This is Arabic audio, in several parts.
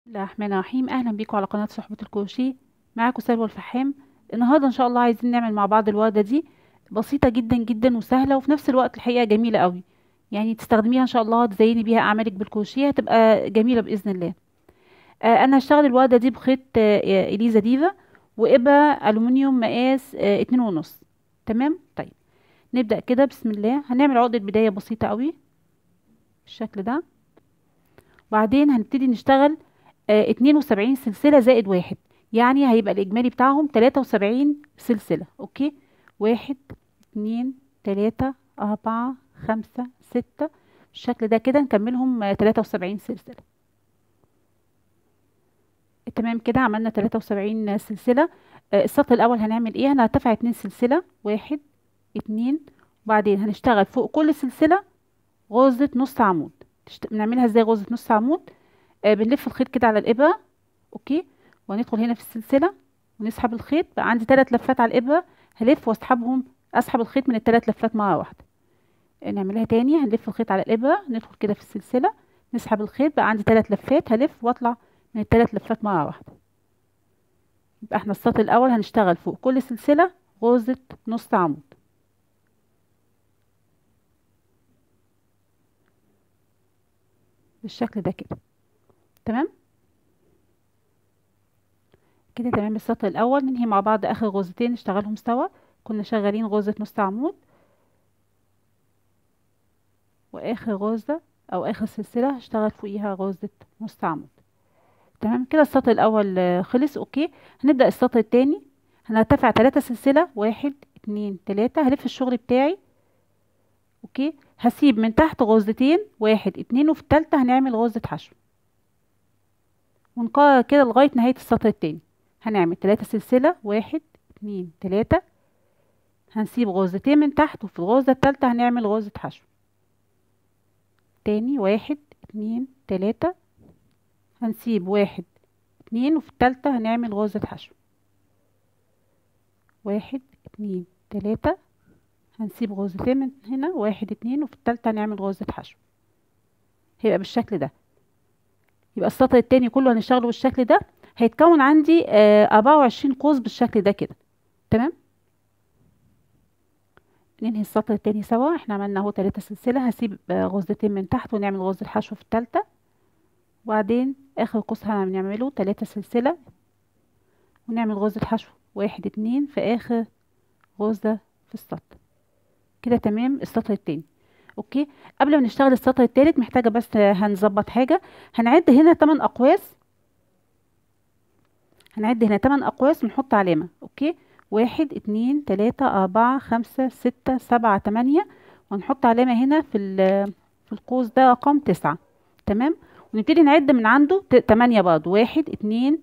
الله الرحمن الرحيم. اهلا بيكم على قناه صحبه الكروشيه. معاكم سلوى الفحام. النهارده ان شاء الله عايزين نعمل مع بعض الورده دي. بسيطه جدا جدا وسهله وفي نفس الوقت الحقيقه جميله قوي. يعني تستخدميها ان شاء الله تزيني بيها اعمالك بالكروشيه هتبقى جميله باذن الله. انا هشتغل الورده دي بخيط اليزا ديفا وابره الومنيوم مقاس 2.5. تمام. طيب نبدا كده بسم الله. هنعمل عقده بدايه بسيطه قوي بالشكل ده. وبعدين هنبتدي نشتغل 72 سلسلة زائد واحد. يعني هيبقى الإجمالي بتاعهم 73 سلسلة. أوكي. واحد، اتنين، تلاتة، أربعة، خمسة، ستة. بالشكل ده كده نكملهم 73 سلسلة. تمام كده عملنا 73 سلسلة. السطر الأول هنعمل إيه؟ هنرتفع 2 سلسلة. واحد، اتنين. وبعدين هنشتغل فوق كل سلسلة غرزة نص عمود. بنعملها ازاي غرزة نص عمود؟ بنلف الخيط كده على الإبرة. اوكي. وندخل هنا في السلسله ونسحب الخيط. بقى عندي 3 لفات على الابره. هلف واسحبهم. اسحب الخيط من الثلاث لفات مره واحده. نعملها تاني. هنلف الخيط على الابره ندخل كده في السلسله نسحب الخيط. بقى عندي 3 لفات هلف واطلع من الثلاث لفات مره واحده. يبقى احنا السطر الاول هنشتغل فوق كل سلسله غرزه نص عمود بالشكل ده كده. تمام كده. تمام السطر الاول. ننهي مع بعض اخر غرزتين نشتغلهم سوا. كنا شغالين غرزه نص عمود واخر غرزة او اخر سلسلة هشتغل فوقيها غرزة نص عمود. تمام كده السطر الاول خلص. اوكي. هنبدأ السطر التاني. هنرتفع 3 سلسلة. واحد، اتنين، تلاتة. هلف الشغل بتاعي. اوكي. هسيب من تحت غرزتين. واحد، اتنين، وفي التالتة هنعمل غرزة حشو. ونكرر كده لغاية نهاية السطر التاني. هنعمل 3 سلسلة. واحد، اتنين، تلاتة. هنسيب غرزتين من تحت وفي الغرزة التالتة هنعمل غرزة حشو. تاني. واحد، اتنين، تلاتة. هنسيب واحد، اتنين، وفي التالتة هنعمل غرزة حشو. واحد، اتنين، تلاتة. هنسيب غرزتين من هنا. واحد، اتنين، وفي التالتة هنعمل غرزة حشو. هيبقى بالشكل ده. يبقى السطر التاني كله هنشتغله بالشكل ده. هيتكون عندي 24 قوس بالشكل ده كده. تمام. ننهي السطر التاني سوا. احنا عملنا اهو 3 سلسلة. هسيب غرزتين من تحت ونعمل غرزة حشو في التالتة. وبعدين اخر قوس هنعمله 3 سلسلة ونعمل غرزة حشو. واحد، اتنين في اخر غرزة في السطر كده. تمام السطر التاني. اوكي. قبل ما نشتغل السطر التالت محتاجة بس هنظبط حاجة. هنعد هنا 8 اقواس. هنعد هنا 8 اقواس ونحط علامة. اوكي. واحد، اتنين، تلاتة، اربعة، خمسة، ستة، سبعة، تمانية. ونحط علامة هنا في القوس ده رقم 9. تمام. ونبتدي نعد من عنده 8 برضه. واحد، اتنين،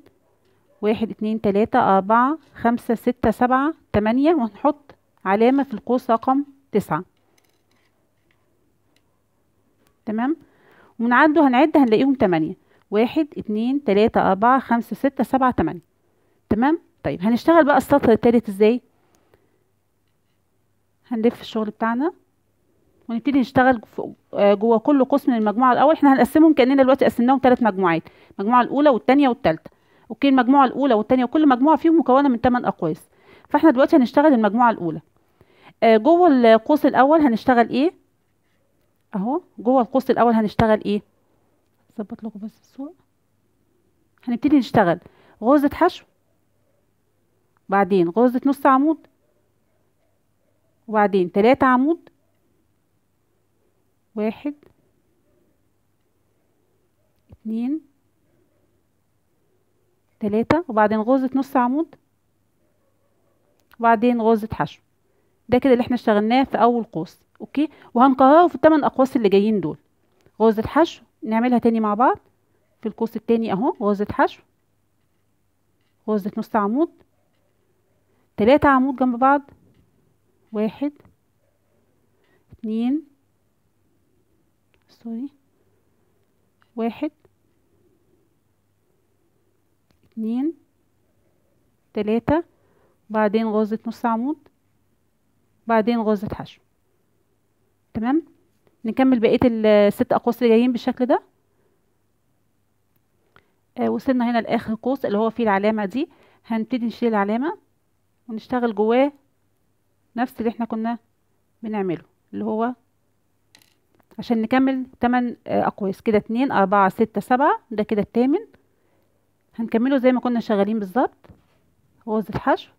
واحد، اتنين، تلاتة، اربعة، خمسة، ستة، سبعة، تمانية. ونحط علامة في القوس رقم 9. تمام. ومن عنده هنعد هنلاقيهم 8. واحد، اتنين، تلاتة، اربعة، خمسة، ستة، سبعة، 8. تمام. طيب هنشتغل بقى السطر التالت ازاي؟ هنلف الشغل بتاعنا ونبتدي نشتغل جوه كل قوس من المجموعة الأول. احنا هنقسمهم كأننا دلوقتي قسمناهم 3 مجموعات. المجموعة الأولى والتانية والتالتة. اوكي. المجموعة الأولى والتانية وكل مجموعة فيهم مكونة من 8 أقواس. فاحنا دلوقتي هنشتغل المجموعة الأولى. جوه القوس الأول هنشتغل ايه؟ اهو جوه القوس الأول هنشتغل ايه؟ ظبط لكم بس الصورة. هنبتدي نشتغل غرزة حشو. بعدين غرزة نص عمود. وبعدين 3 عمود. واحد، اتنين، تلاتة. وبعدين غرزة نص عمود. وبعدين غرزة حشو. ده كده اللي احنا اشتغلناه في اول قوس. اوكي. وهنكرره في الثمان اقواس اللي جايين دول. غرزة حشو نعملها تاني مع بعض. في القوس التاني اهو غرزة حشو. غرزة نص عمود. 3 عمود جنب بعض. واحد، اتنين، سوري، واحد، اتنين، تلاتة. بعدين غرزة نص عمود. بعدين غرزة حشو. تمام. نكمل بقية الست أقواس اللي جايين بالشكل ده. وصلنا هنا لاخر قوس اللي هو فيه العلامة دي. هنبتدي نشيل العلامة ونشتغل جواه نفس اللي احنا كنا بنعمله، اللي هو عشان نكمل 8 اقواس كده، 2 4 6 7، ده كده الثامن. هنكمله زي ما كنا شغالين بالظبط. غرزة حشو،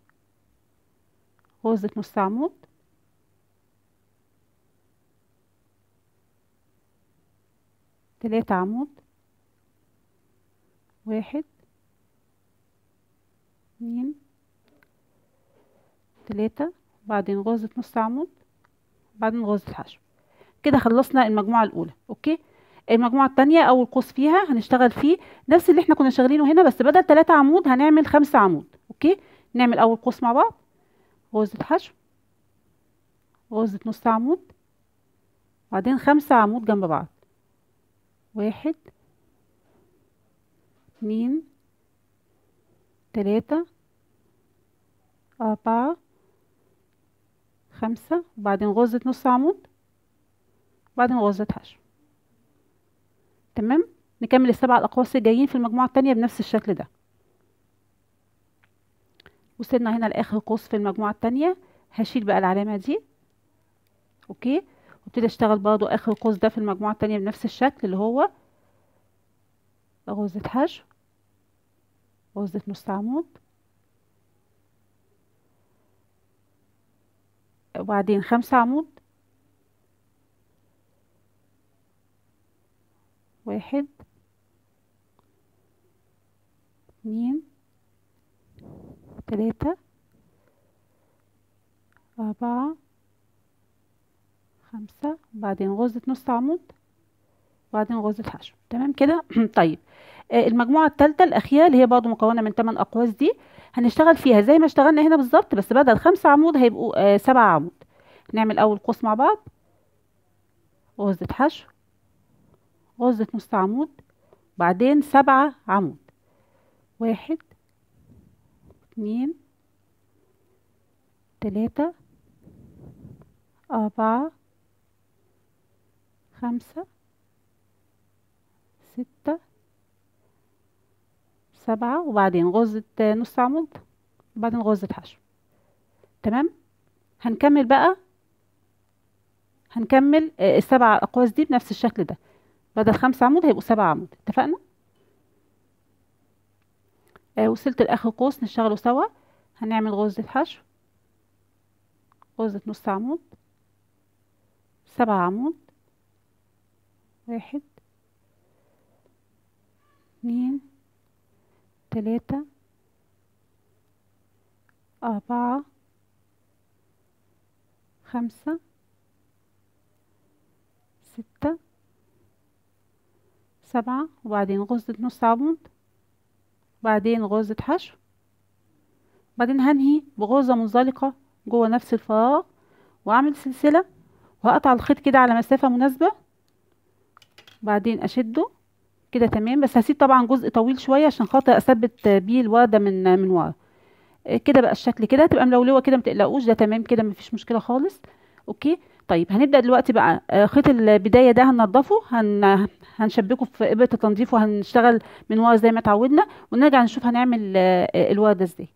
غرزة نص عمود، تلاتة عمود، واحد اتنين تلاتة، بعدين غرزة نص عمود، بعدين غرزة حشو. كده خلصنا المجموعة الأولى. أوكي. المجموعة التانية أول قوس فيها هنشتغل فيه نفس اللي احنا كنا شغالينه هنا، بس بدل 3 عمود هنعمل 5 عمود. أوكي. نعمل أول قوس مع بعض، غرزة حشو، غرزة نص عمود، بعدين 5 عمود جنب بعض، واحد اتنين تلاتة أربعة خمسة، وبعدين غرزة نص عمود، وبعدين غرزة حشو. تمام. نكمل السبع الأقواس الجايين في المجموعة التانية بنفس الشكل ده. وصلنا هنا لآخر قوس في المجموعة التانية. هشيل بقى العلامة دي. اوكي. وابتدي اشتغل برضو آخر قوس ده في المجموعة التانية بنفس الشكل، اللي هو غرزة حشو، غرزة نص عمود، وبعدين 5 عمود، واحد اتنين تلاتة أربعة خمسة، وبعدين غرزة نص عمود، وبعدين غرزة حشو. تمام كده. طيب المجموعة الثالثة الأخيرة اللي هي برضو مكونة من 8 أقواس دي، هنشتغل فيها زي ما اشتغلنا هنا بالظبط، بس بدل 5 عمود هيبقوا 7 عمود. نعمل أول قوس مع بعض، غرزة حشو، غرزة نص عمود، بعدين 7 عمود، واحد اتنين تلاتة أربعة خمسة ستة سبعة، وبعدين غرزة نص عمود، وبعدين غرزة حشو. تمام. هنكمل بقى، هنكمل السبع أقواس دي بنفس الشكل ده، بدل 5 عمود هيبقوا 7 عمود. اتفقنا؟ وصلت لآخر قوس نشتغله سوا. هنعمل غرزة حشو، غرزة نص عمود، 7 عمود، واحد اتنين تلاتة أربعة خمسة ستة سبعة، وبعدين غرزة نص عمود، بعدين غرزة حشو، بعدين هنهي بغرزة منزلقة جوه نفس الفراغ، واعمل سلسلة وهقطع الخيط كده على مسافة مناسبة، بعدين اشده كده. تمام. بس هسيب طبعا جزء طويل شوية عشان خاطر اثبت بيه الوردة من ورا. كده بقى الشكل كده، تبقى ملولوة كده، متقلقوش، ده تمام كده، مفيش مشكلة خالص. اوكي. طيب هنبدأ دلوقتي بقى خيط البداية ده هننضفه، هنشبكه في إبرة التنظيف، وهنشتغل من ورا زي ما اتعودنا، ونرجع نشوف هنعمل الوردة ازاي.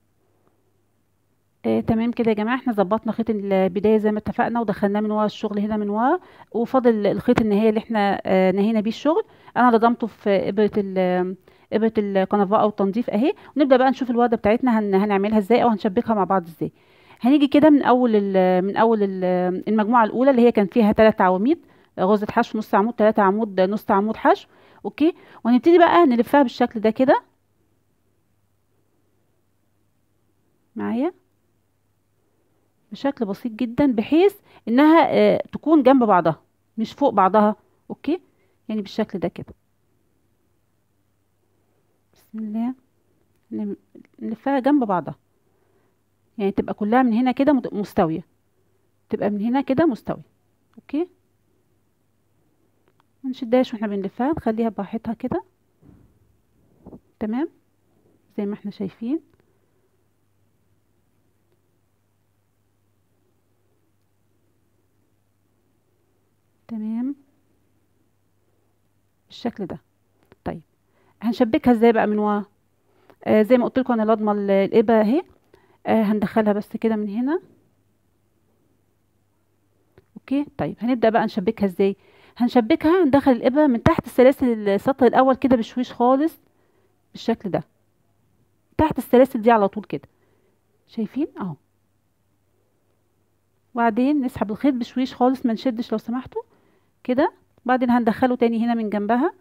تمام كده يا جماعة، احنا ظبطنا خيط البداية زي ما اتفقنا، ودخلناه من ورا الشغل هنا من ورا، وفاضل الخيط النهاية اللي احنا نهينا بيه الشغل. انا لضمته في إبرة الكنفا او التنظيف اهي. ونبدأ بقى نشوف الوردة بتاعتنا هنعملها ازاي، او هنشبكها مع بعض ازاي. هنيجي كده من اول المجموعة الاولى اللي هي كان فيها 3 عواميد، غرزة حشو، نص عمود، 3 عمود، نص عمود حشو. اوكي. وهنبتدي بقى نلفها بالشكل ده كده معايا، بشكل بسيط جدا، بحيث انها تكون جنب بعضها مش فوق بعضها. اوكي. يعني بالشكل ده كده. بسم الله. نم- نلفها جنب بعضها، يعني تبقى كلها من هنا كده مستوية، تبقى من هنا كده مستوية. اوكي. ما نشدهاش واحنا بنلفها، نخليها براحتها كده. تمام. زي ما احنا شايفين. تمام بالشكل ده. طيب هنشبكها ازاي بقى من ورا؟ زي ما قلت لكم انا لاضمه الابره اهي. هندخلها بس كده من هنا. اوكي، طيب هنبدا بقى نشبكها ازاي. هنشبكها، ندخل الابره من تحت السلاسل السطر الاول كده بشويش خالص، بالشكل ده، تحت السلاسل دي على طول كده، شايفين اهو. وبعدين نسحب الخيط بشويش خالص، ما نشدش لو سمحتوا كده. بعدين هندخله تاني هنا من جنبها،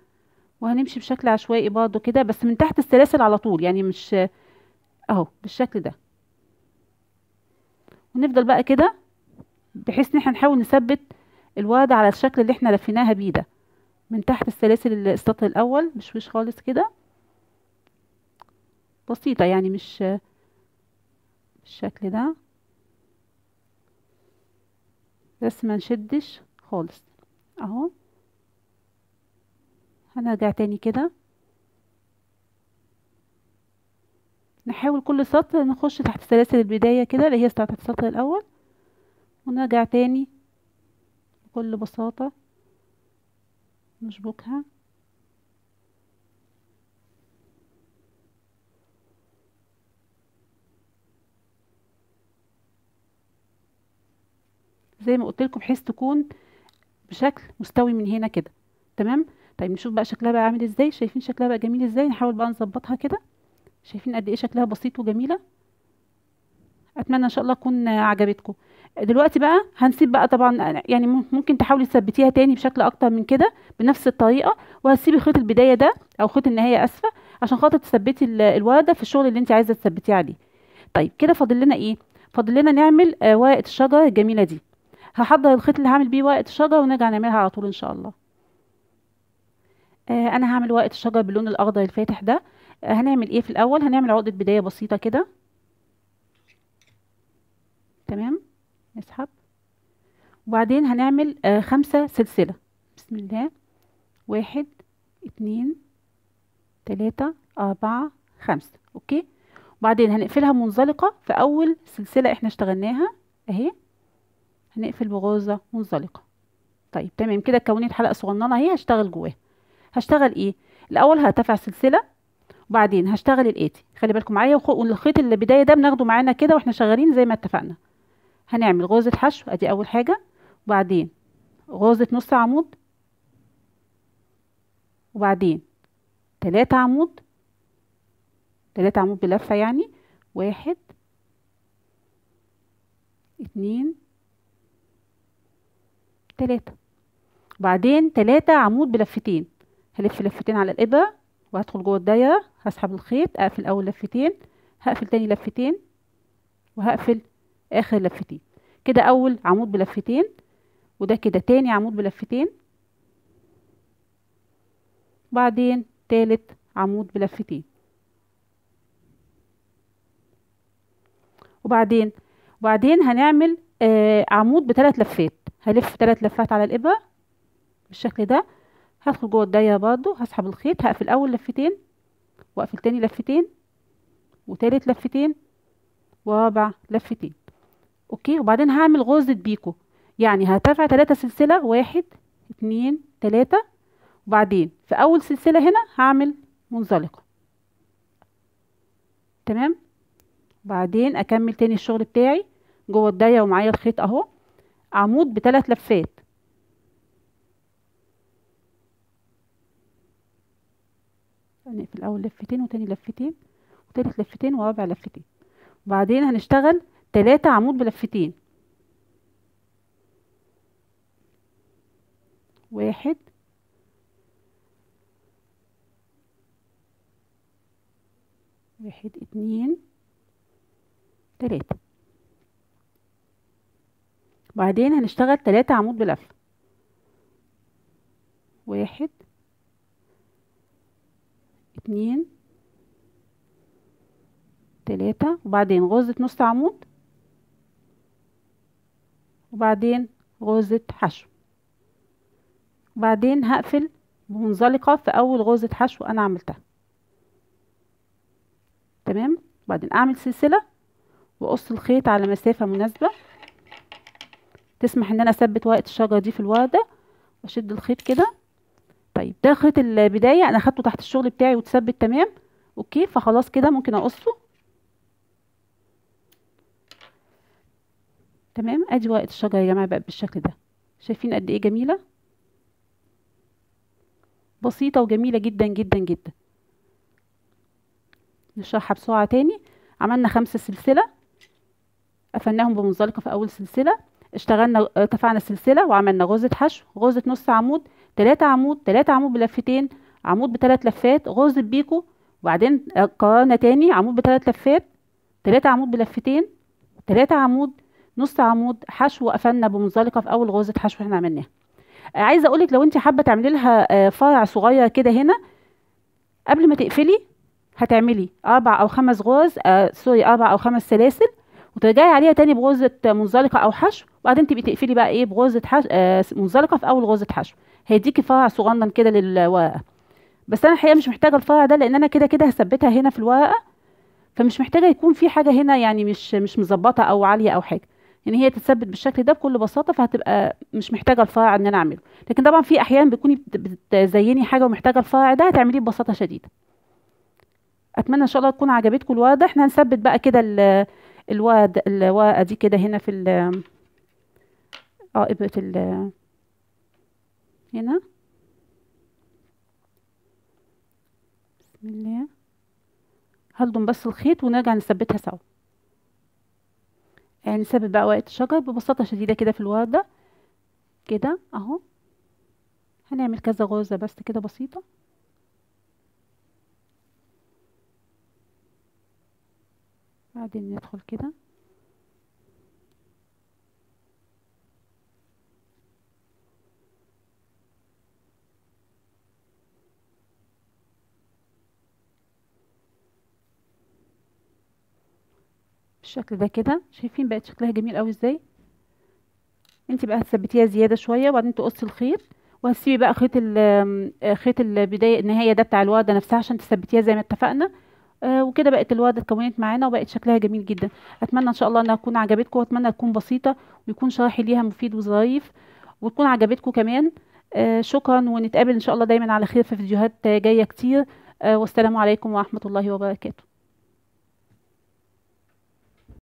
وهنمشي بشكل عشوائي برضه كده، بس من تحت السلاسل على طول، يعني مش اهو بالشكل ده. ونفضل بقى كده، بحيث ان احنا نحاول نثبت الوردة على الشكل اللي احنا لفيناها بيه ده، من تحت السلاسل السطر الاول بشويش خالص كده، بسيطة يعني، مش بالشكل ده، بس ما نشدش خالص اهو. هنرجع تاني كده، نحاول كل سطر نخش تحت سلاسل البداية كده اللي هي بتاعت السطر الاول، ونرجع تاني بكل بساطة نشبكها. زي ما قلت لكم، بحيث تكون بشكل مستوي من هنا كده. تمام. طيب نشوف بقى شكلها بقى عامل ازاي. شايفين شكلها بقى جميل ازاي؟ نحاول بقى نظبطها كده. شايفين قد ايه شكلها بسيط وجميله؟ اتمنى ان شاء الله تكون عجبتكم. دلوقتي بقى هنسيب بقى طبعا، يعني ممكن تحاولي تثبتيها تاني بشكل اكتر من كده بنفس الطريقه، وهتسيبي خيط البدايه ده او خيط النهايه اسفه، عشان خاطر تثبتي الورده في الشغل اللي انت عايزه تثبتيه عليه. طيب كده فاضل لنا ايه؟ فاضل لنا نعمل ورقه الشجره الجميله دي. هحضر الخيط اللي هعمل بيه ورقه الشجره ونرجع نعملها على طول ان شاء الله. انا هعمل ورقه الشجر باللون الاخضر الفاتح ده. هنعمل ايه في الاول؟ هنعمل عقده بدايه بسيطه كده. تمام. نسحب، وبعدين هنعمل 5 سلسله. بسم الله. 1 2 3 4 5. اوكي. وبعدين هنقفلها منزلقه في اول سلسله احنا اشتغلناها اهي، هنقفل بغرزه منزلقه. طيب تمام كده، اتكونت حلقه صغننه اهي هشتغل جواها. هشتغل ايه؟ الاول هرتفع سلسله، وبعدين هشتغل الاتي. خلي بالكم معايا، والخيط اللي بدايه ده بناخده معانا كده واحنا شغالين زي ما اتفقنا. هنعمل غرزه حشو ادي اول حاجه، وبعدين غرزه نص عمود، وبعدين 3 عمود، 3 عمود بلفه يعني. 1 2 3. وبعدين 3 عمود بلفتين. هلف لفتين على الابره وهدخل جوه الدايره، هسحب الخيط، اقفل اول لفتين، هقفل تاني لفتين، وهقفل اخر لفتين. كده اول عمود بلفتين، وده كده تاني عمود بلفتين، بعدين تالت عمود بلفتين، وبعدين هنعمل عمود بثلاث لفات. هلف 3 لفات على الابره بالشكل ده، هدخل جوه الدايره برضو، هسحب الخيط، هقفل اول لفتين، واقفل تاني لفتين، وتالت لفتين، ورابع لفتين. اوكي. وبعدين هعمل غرزه بيكو، يعني هرتفع 3 سلسله، 1 2 3، وبعدين في اول سلسله هنا هعمل منزلقه. تمام. بعدين اكمل تاني الشغل بتاعي جوه الدايره ومعايا الخيط اهو، عمود بثلاث لفات. نقفل اول لفتين وتاني لفتين وتالت لفتين ورابع لفتين، وبعدين هنشتغل 3 عمود بلفتين. 1 1 2 3. وبعدين هنشتغل 3 عمود بلفه. 1 2 3، وبعدين غرزة نص عمود، وبعدين غرزة حشو، وبعدين هقفل بمنزلقة في أول غرزة حشو أنا عملتها. تمام. وبعدين أعمل سلسلة وأقص الخيط على مسافة مناسبة تسمح إن أنا أثبت ورقة الشجرة دي في الوردة، وأشد الخيط كده. طيب ده خيط البدايه انا اخدته تحت الشغل بتاعي وتثبت تمام. اوكي، فخلاص كده ممكن اقصه. تمام، ادي ورقه الشجر يا جماعه بقى بالشكل ده. شايفين قد ايه جميله، بسيطه وجميله جدا جدا جدا. نشرحها بسرعه تاني. عملنا 5 سلسله، قفلناهم بمنزلقه في اول سلسله، اشتغلنا ارتفعنا السلسله وعملنا غرزه حشو، غرزه نص عمود، 3 عمود، 3 عمود بلفتين، عمود ب3 لفات، غرزه بيكو، وبعدين قررنا تاني عمود ب3 لفات، 3 عمود بلفتين، 3 عمود، نص عمود حشو، وقفلنا بمنزلقه في اول غرزه حشو احنا عملناها. عايزه اقولك لو انت حابه تعملي لها فرع صغير كده هنا، قبل ما تقفلي هتعملي 4 أو 5 غرز، سوري 4 أو 5 سلاسل، وترجعي عليها تاني بغرزة منزلقة أو حشو، وبعدين تبقي تقفلي بقى إيه بغرزة حشو منزلقة في أول غرزة حشو. هيديكي فرع صغنن كده للورقة. بس أنا الحقيقة مش محتاجة الفرع ده، لأن أنا كده كده هثبتها هنا في الورقة، فمش محتاجة يكون في حاجة هنا يعني مش مظبطة أو عالية أو حاجة. يعني هي تتثبت بالشكل ده بكل بساطة، فهتبقى مش محتاجة الفرع إن أنا أعمله. لكن طبعا في أحيان بتكوني بتزيني حاجة ومحتاجة الفرع ده، هتعمليه ببساطة شديدة. اتمنى ان شاء الله تكون عجبتكم الورده. احنا هنثبت بقى كده الورقه دي كده هنا في ابره هنا. بسم الله. هلضم بس الخيط ونرجع نثبتها سوا. يعني نثبت بقى ورقه الشجر ببساطه شديده كده في الورده كده اهو. هنعمل كذا غرزه بس كده بسيطه. بعدين ندخل كده. بالشكل ده كده. شايفين بقت شكلها جميل قوي ازاي؟ انت بقى هتثبتيها زياده شويه، وبعدين تقصي الخيط، وهتسيبي بقى خيط البدايه النهايه ده بتاع الورده نفسها عشان تثبتيها زي ما اتفقنا. وكده بقت الورده اتكونت معانا وبقت شكلها جميل جدا. اتمنى ان شاء الله انها تكون عجبتكم، واتمنى تكون بسيطه ويكون شرحي ليها مفيد وظريف، وتكون عجبتكم كمان. شكرا، ونتقابل ان شاء الله دايما على خير في فيديوهات جايه كتير. والسلام عليكم ورحمه الله وبركاته.